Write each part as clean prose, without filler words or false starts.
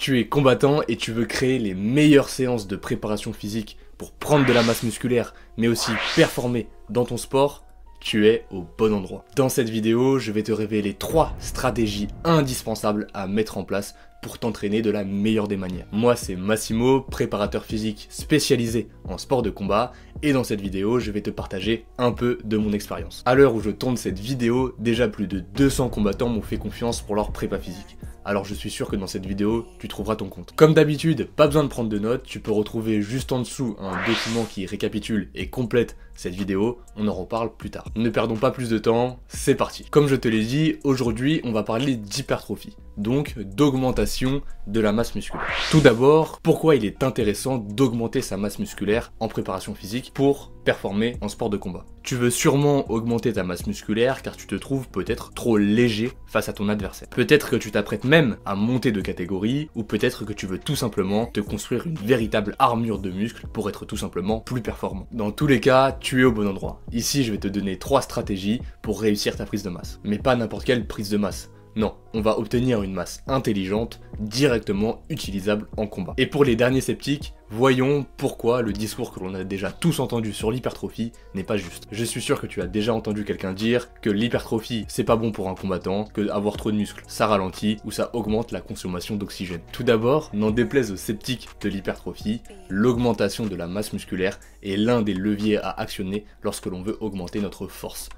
Tu es combattant et tu veux créer les meilleures séances de préparation physique pour prendre de la masse musculaire, mais aussi performer dans ton sport, tu es au bon endroit. Dans cette vidéo, je vais te révéler 3 stratégies indispensables à mettre en place pour t'entraîner de la meilleure des manières. Moi, c'est Massimo, préparateur physique spécialisé en sport de combat, et dans cette vidéo, je vais te partager un peu de mon expérience. À l'heure où je tourne cette vidéo, déjà plus de 200 combattants m'ont fait confiance pour leur prépa physique. Alors je suis sûr que dans cette vidéo, tu trouveras ton compte. Comme d'habitude, pas besoin de prendre de notes, tu peux retrouver juste en dessous un document qui récapitule et complète cette vidéo, on en reparle plus tard. Ne perdons pas plus de temps, c'est parti. Comme je te l'ai dit, aujourd'hui on va parler d'hypertrophie, donc d'augmentation de la masse musculaire. Tout d'abord, pourquoi il est intéressant d'augmenter sa masse musculaire en préparation physique pour performer en sport de combat. Tu veux sûrement augmenter ta masse musculaire car tu te trouves peut-être trop léger face à ton adversaire. Peut-être que tu t'apprêtes même à monter de catégorie ou peut-être que tu veux tout simplement te construire une véritable armure de muscles pour être tout simplement plus performant. Dans tous les cas, tu es au bon endroit. Ici, je vais te donner 3 stratégies pour réussir ta prise de masse. Mais pas n'importe quelle prise de masse. Non, on va obtenir une masse intelligente, directement utilisable en combat. Et pour les derniers sceptiques, voyons pourquoi le discours que l'on a déjà tous entendu sur l'hypertrophie n'est pas juste. Je suis sûr que tu as déjà entendu quelqu'un dire que l'hypertrophie c'est pas bon pour un combattant, que avoir trop de muscles ça ralentit ou ça augmente la consommation d'oxygène. Tout d'abord, n'en déplaise aux sceptiques de l'hypertrophie, l'augmentation de la masse musculaire est l'un des leviers à actionner lorsque l'on veut augmenter notre force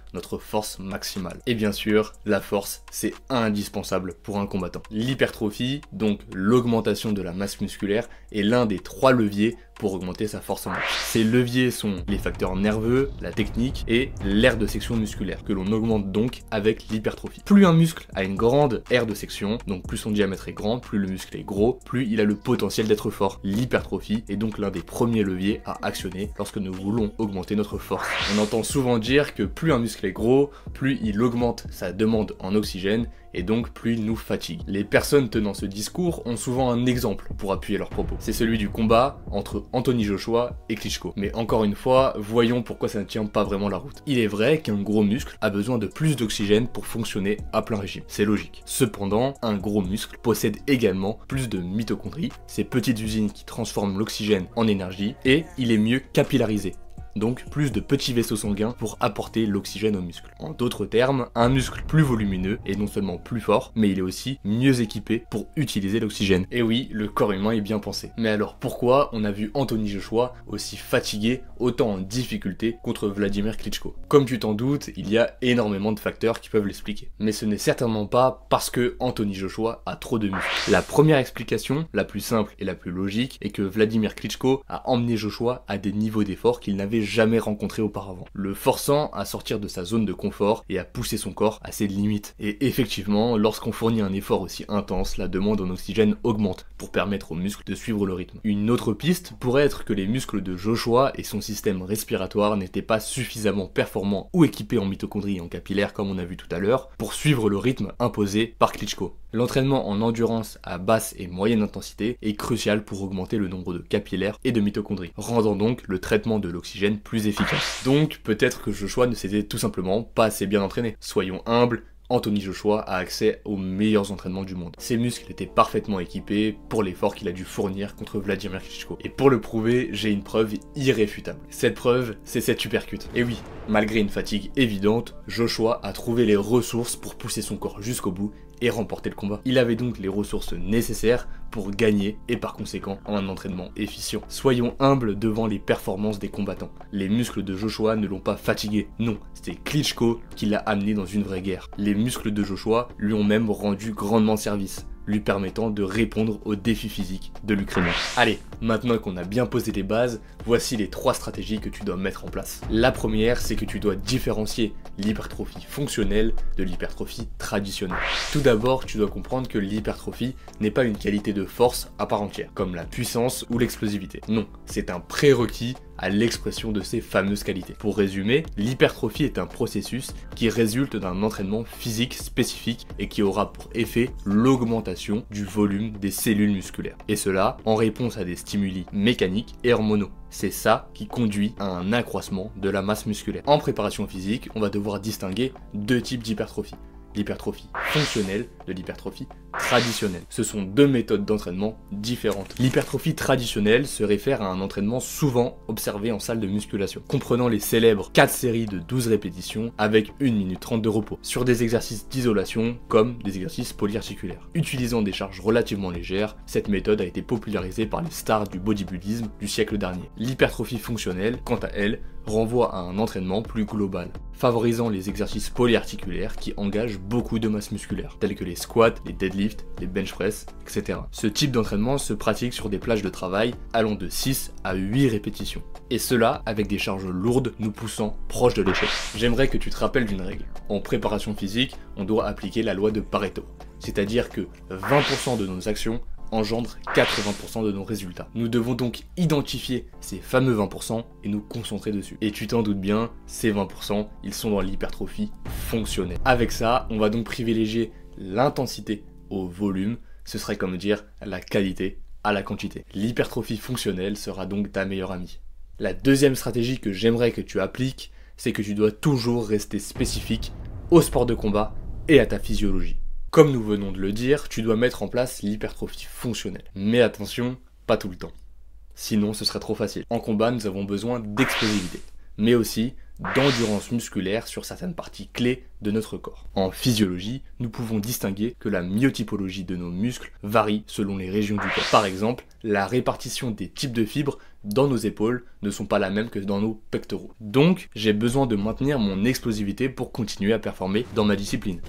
maximale. Et bien sûr, la force c'est indispensable pour un combattant. L'hypertrophie, donc l'augmentation de la masse musculaire, est l'un des 3 leviers pour augmenter sa force en marche. Ces leviers sont les facteurs nerveux, la technique et l'aire de section musculaire, que l'on augmente donc avec l'hypertrophie. Plus un muscle a une grande aire de section, donc plus son diamètre est grand, plus le muscle est gros, plus il a le potentiel d'être fort. L'hypertrophie est donc l'un des premiers leviers à actionner lorsque nous voulons augmenter notre force. On entend souvent dire que plus un muscle est gros, plus il augmente sa demande en oxygène, et donc plus il nous fatigue. Les personnes tenant ce discours ont souvent un exemple pour appuyer leurs propos. C'est celui du combat entre Anthony Joshua et Klitschko. Mais encore une fois, voyons pourquoi ça ne tient pas vraiment la route. Il est vrai qu'un gros muscle a besoin de plus d'oxygène pour fonctionner à plein régime. C'est logique. Cependant, un gros muscle possède également plus de mitochondries, ces petites usines qui transforment l'oxygène en énergie, et il est mieux capillarisé. Donc plus de petits vaisseaux sanguins pour apporter l'oxygène au muscle. En d'autres termes, un muscle plus volumineux est non seulement plus fort, mais il est aussi mieux équipé pour utiliser l'oxygène. Et oui, le corps humain est bien pensé. Mais alors pourquoi on a vu Anthony Joshua aussi fatigué, autant en difficulté contre Vladimir Klitschko? Comme tu t'en doutes, il y a énormément de facteurs qui peuvent l'expliquer. Mais ce n'est certainement pas parce que Anthony Joshua a trop de muscles. La première explication, la plus simple et la plus logique, est que Vladimir Klitschko a emmené Joshua à des niveaux d'effort qu'il n'avait jamais rencontré auparavant, le forçant à sortir de sa zone de confort et à pousser son corps à ses limites. Et effectivement, lorsqu'on fournit un effort aussi intense, la demande en oxygène augmente pour permettre aux muscles de suivre le rythme. Une autre piste pourrait être que les muscles de Joshua et son système respiratoire n'étaient pas suffisamment performants ou équipés en mitochondries et en capillaires comme on a vu tout à l'heure pour suivre le rythme imposé par Klitschko. L'entraînement en endurance à basse et moyenne intensité est crucial pour augmenter le nombre de capillaires et de mitochondries, rendant donc le traitement de l'oxygène plus efficace. Donc peut-être que Joshua ne s'était tout simplement pas assez bien entraîné. Soyons humbles, Anthony Joshua a accès aux meilleurs entraînements du monde. Ses muscles étaient parfaitement équipés pour l'effort qu'il a dû fournir contre Vladimir Klitschko. Et pour le prouver, j'ai une preuve irréfutable. Cette preuve, c'est cette uppercut. Et oui, malgré une fatigue évidente, Joshua a trouvé les ressources pour pousser son corps jusqu'au bout et remporter le combat. Il avait donc les ressources nécessaires pour gagner et par conséquent un entraînement efficient. Soyons humbles devant les performances des combattants. Les muscles de Joshua ne l'ont pas fatigué, non, c'est Klitschko qui l'a amené dans une vraie guerre. Les muscles de Joshua lui ont même rendu grandement service, lui permettant de répondre aux défis physiques de l'Ukrainien. Allez, maintenant qu'on a bien posé les bases, voici les 3 stratégies que tu dois mettre en place. La première, c'est que tu dois différencier l'hypertrophie fonctionnelle de l'hypertrophie traditionnelle. Tout d'abord, tu dois comprendre que l'hypertrophie n'est pas une qualité de force à part entière, comme la puissance ou l'explosivité. Non, c'est un prérequis à l'expression de ces fameuses qualités. Pour résumer, l'hypertrophie est un processus qui résulte d'un entraînement physique spécifique et qui aura pour effet l'augmentation du volume des cellules musculaires. Et cela en réponse à des stimuli mécaniques et hormonaux. C'est ça qui conduit à un accroissement de la masse musculaire. En préparation physique, on va devoir distinguer 2 types d'hypertrophie. l'hypertrophie fonctionnelle de l'hypertrophie traditionnelle. Ce sont deux méthodes d'entraînement différentes. L'hypertrophie traditionnelle se réfère à un entraînement souvent observé en salle de musculation, comprenant les célèbres 4 séries de 12 répétitions avec 1 minute 30 de repos, sur des exercices d'isolation comme des exercices polyarticulaires. Utilisant des charges relativement légères, cette méthode a été popularisée par les stars du bodybuildisme du siècle dernier. L'hypertrophie fonctionnelle, quant à elle, renvoie à un entraînement plus global, favorisant les exercices polyarticulaires qui engagent beaucoup de masse musculaire, tels que les squats, les deadlifts, les bench press, etc. Ce type d'entraînement se pratique sur des plages de travail allant de 6 à 8 répétitions, et cela avec des charges lourdes nous poussant proche de l'échec. J'aimerais que tu te rappelles d'une règle. En préparation physique, on doit appliquer la loi de Pareto, c'est-à-dire que 20% de nos actions engendre 80% de nos résultats. Nous devons donc identifier ces fameux 20% et nous concentrer dessus. Et tu t'en doutes bien, ces 20%, ils sont dans l'hypertrophie fonctionnelle. Avec ça, on va donc privilégier l'intensité au volume, ce serait comme dire la qualité à la quantité. L'hypertrophie fonctionnelle sera donc ta meilleure amie. La deuxième stratégie que j'aimerais que tu appliques, c'est que tu dois toujours rester spécifique au sport de combat et à ta physiologie. Comme nous venons de le dire, tu dois mettre en place l'hypertrophie fonctionnelle. Mais attention, pas tout le temps. Sinon, ce serait trop facile. En combat, nous avons besoin d'explosivité, mais aussi d'endurance musculaire sur certaines parties clés de notre corps. En physiologie, nous pouvons distinguer que la myotypologie de nos muscles varie selon les régions du corps. Par exemple, la répartition des types de fibres dans nos épaules ne sont pas la même que dans nos pectoraux. Donc, j'ai besoin de maintenir mon explosivité pour continuer à performer dans ma discipline.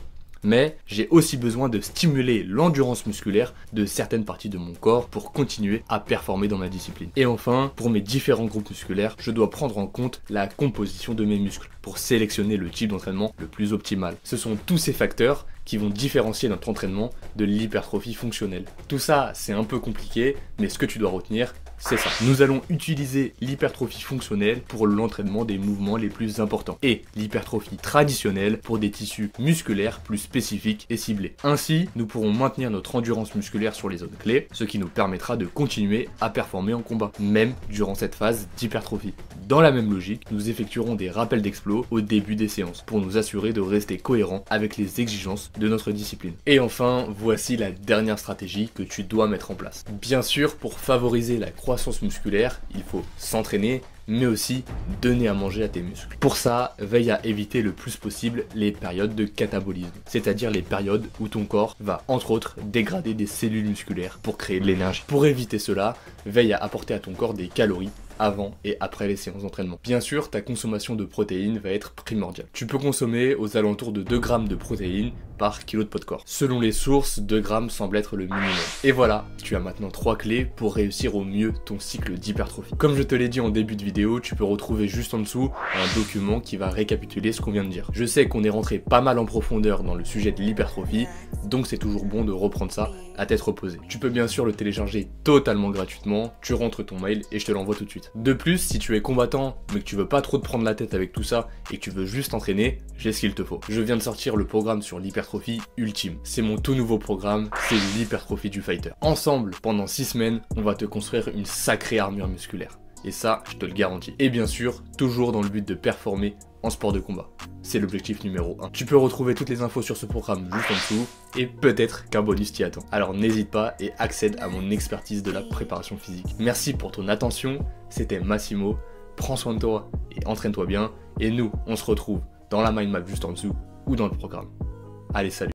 Mais j'ai aussi besoin de stimuler l'endurance musculaire de certaines parties de mon corps pour continuer à performer dans ma discipline. Et enfin, pour mes différents groupes musculaires, je dois prendre en compte la composition de mes muscles pour sélectionner le type d'entraînement le plus optimal. Ce sont tous ces facteurs qui vont différencier notre entraînement de l'hypertrophie fonctionnelle. Tout ça, c'est un peu compliqué, mais ce que tu dois retenir, c'est ça. Nous allons utiliser l'hypertrophie fonctionnelle pour l'entraînement des mouvements les plus importants et l'hypertrophie traditionnelle pour des tissus musculaires plus spécifiques et ciblés. Ainsi, nous pourrons maintenir notre endurance musculaire sur les zones clés, ce qui nous permettra de continuer à performer en combat, même durant cette phase d'hypertrophie. Dans la même logique, nous effectuerons des rappels d'explos au début des séances pour nous assurer de rester cohérents avec les exigences de notre discipline. Et enfin, voici la dernière stratégie que tu dois mettre en place. Bien sûr, pour favoriser la croissance musculaire, il faut s'entraîner, mais aussi donner à manger à tes muscles. Pour ça, veille à éviter le plus possible les périodes de catabolisme, c'est-à-dire les périodes où ton corps va entre autres dégrader des cellules musculaires pour créer de l'énergie. Pour éviter cela, veille à apporter à ton corps des calories avant et après les séances d'entraînement. Bien sûr, ta consommation de protéines va être primordiale. Tu peux consommer aux alentours de 2 grammes de protéines par kilo de poids de corps. Selon les sources, 2 grammes semble être le minimum. Et voilà, tu as maintenant 3 clés pour réussir au mieux ton cycle d'hypertrophie. Comme je te l'ai dit en début de vidéo, tu peux retrouver juste en dessous un document qui va récapituler ce qu'on vient de dire. Je sais qu'on est rentré pas mal en profondeur dans le sujet de l'hypertrophie, donc c'est toujours bon de reprendre ça à tête reposée. Tu peux bien sûr le télécharger totalement gratuitement, tu rentres ton mail et je te l'envoie tout de suite. De plus, si tu es combattant mais que tu veux pas trop te prendre la tête avec tout ça et que tu veux juste t'entraîner, j'ai ce qu'il te faut. Je viens de sortir le programme sur l'hypertrophie ultime. C'est mon tout nouveau programme, c'est l'hypertrophie du fighter. Ensemble, pendant 6 semaines, on va te construire une sacrée armure musculaire. Et ça, je te le garantis. Et bien sûr, toujours dans le but de performer en sport de combat. C'est l'objectif numéro 1. Tu peux retrouver toutes les infos sur ce programme juste en dessous, et peut-être qu'un bonus t'y attend. Alors n'hésite pas et accède à mon expertise de la préparation physique. Merci pour ton attention, c'était Massimo, prends soin de toi et entraîne-toi bien, et nous, on se retrouve dans la mind map juste en dessous, ou dans le programme. Allez, salut!